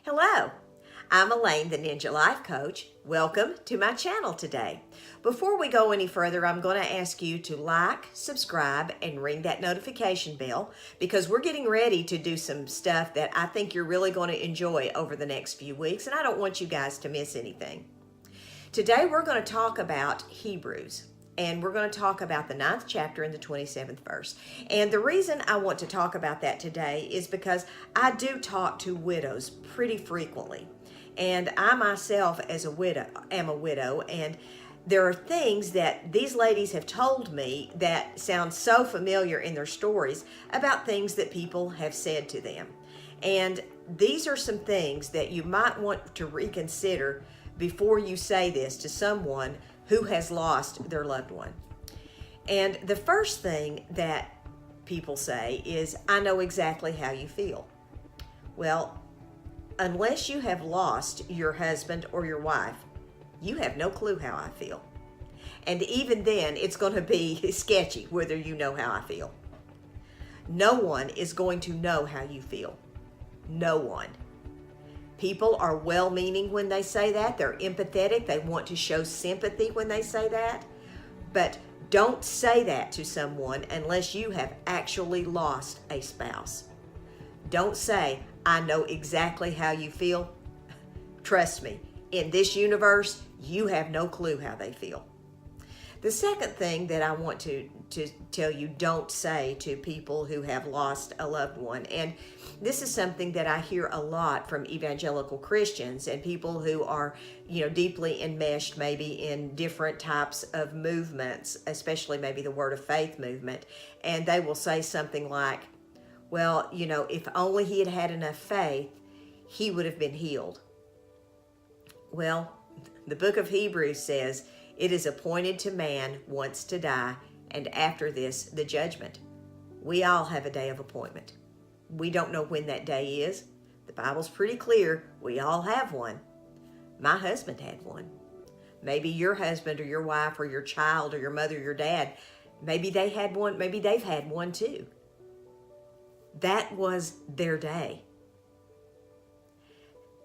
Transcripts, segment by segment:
Hello, I'm Elaine, the Ninja Life Coach. Welcome to my channel today. Before we go any further, I'm going to ask you to like, subscribe, and ring that notification bell because we're getting ready to do some stuff that I think you're really going to enjoy over the next few weeks, and I don't want you guys to miss anything. Today we're going to talk about Hebrews. And we're going to talk about the 9th chapter and the 27th verse. And the reason I want to talk about that today is because I do talk to widows pretty frequently. And I myself am a widow, and there are things that these ladies have told me that sound so familiar in their stories about things that people have said to them. And these are some things that you might want to reconsider before you say this to someone who has lost their loved one. And the first thing that people say is, I know exactly how you feel. Well, unless you have lost your husband or your wife, you have no clue how I feel. And even then, it's going to be sketchy whether you know how I feel. No one is going to know how you feel. No one. People are well-meaning when they say that. They're empathetic. They want to show sympathy when they say that. But don't say that to someone unless you have actually lost a spouse. Don't say, I know exactly how you feel. Trust me, in this universe, you have no clue how they feel. The second thing that I want to tell you don't say to people who have lost a loved one, and this is something that I hear a lot from evangelical Christians and people who are, deeply enmeshed maybe in different types of movements, especially maybe the Word of Faith movement, and they will say something like, well, if only he had had enough faith, he would have been healed. Well, the book of Hebrews says, it is appointed to man once to die, and after this, the judgment. We all have a day of appointment. We don't know when that day is. The Bible's pretty clear. We all have one. My husband had one. Maybe your husband or your wife or your child or your mother or your dad, maybe they had one. Maybe they've had one too. That was their day.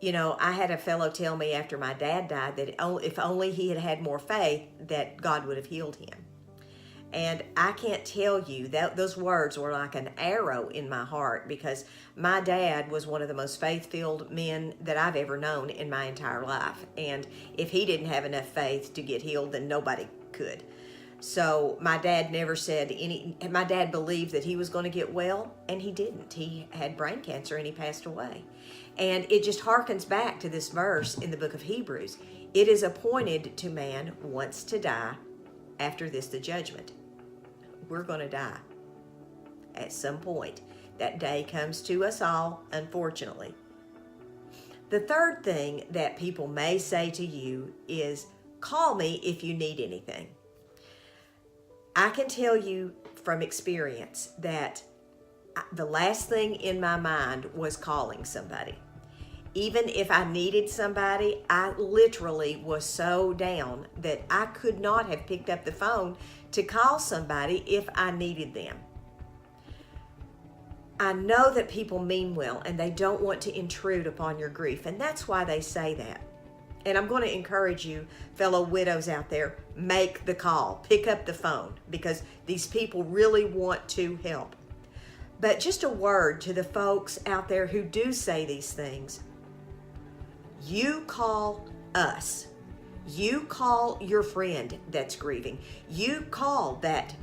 I had a fellow tell me after my dad died that if only he had had more faith, that God would have healed him. And I can't tell you that those words were like an arrow in my heart, because my dad was one of the most faith-filled men that I've ever known in my entire life. And if he didn't have enough faith to get healed, then nobody could. So my dad never said my dad believed that he was going to get well, and he didn't. He had brain cancer and he passed away. And it just harkens back to this verse in the book of Hebrews. It is appointed to man once to die, after this the judgment. We're going to die at some point. That day comes to us all, unfortunately. The third thing that people may say to you is, call me if you need anything. I can tell you from experience that the last thing in my mind was calling somebody. Even if I needed somebody, I literally was so down that I could not have picked up the phone to call somebody if I needed them. I know that people mean well and they don't want to intrude upon your grief, and that's why they say that. And I'm going to encourage you, fellow widows out there, make the call, pick up the phone, because these people really want to help. But just a word to the folks out there who do say these things. You call us. You call your friend that's grieving. You call that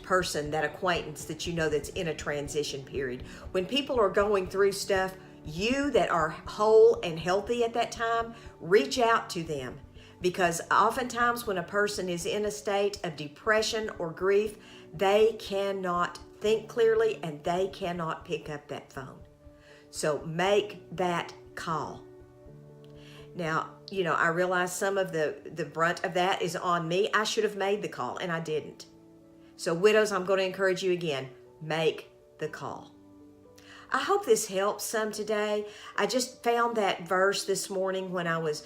person, that acquaintance that you know that's in a transition period. When people are going through stuff, you that are whole and healthy at that time, reach out to them. Because oftentimes when a person is in a state of depression or grief, they cannot think clearly and they cannot pick up that phone. So make that call. Now, I realize some of the brunt of that is on me. I should have made the call and I didn't. So widows, I'm going to encourage you again, make the call. I hope this helps some today. I just found that verse this morning when I was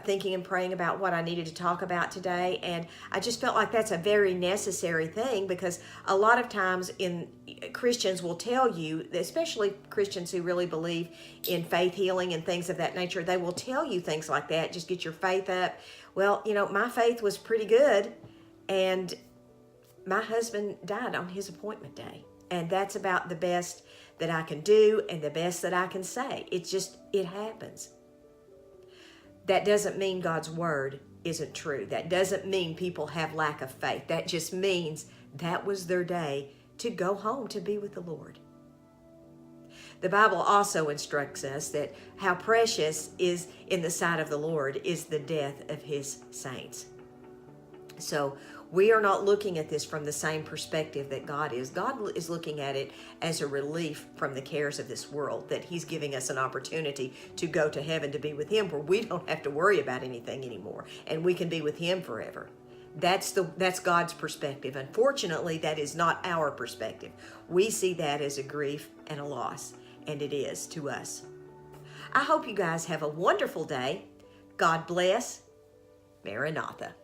thinking and praying about what I needed to talk about today, and I just felt like that's a very necessary thing, because a lot of times Christians will tell you, especially Christians who really believe in faith healing and things of that nature, they will tell you things like that, just get your faith up. Well, my faith was pretty good, and my husband died on his appointment day, and that's about the best that I can do and the best that I can say. It happens. That doesn't mean God's word isn't true. That doesn't mean people have lack of faith. That just means that was their day to go home to be with the Lord. The Bible also instructs us that how precious is in the sight of the Lord is the death of his saints. So we are not looking at this from the same perspective that God is. God is looking at it as a relief from the cares of this world, that he's giving us an opportunity to go to heaven to be with him, where we don't have to worry about anything anymore, and we can be with him forever. That's God's perspective. Unfortunately, that is not our perspective. We see that as a grief and a loss, and it is to us. I hope you guys have a wonderful day. God bless. Maranatha.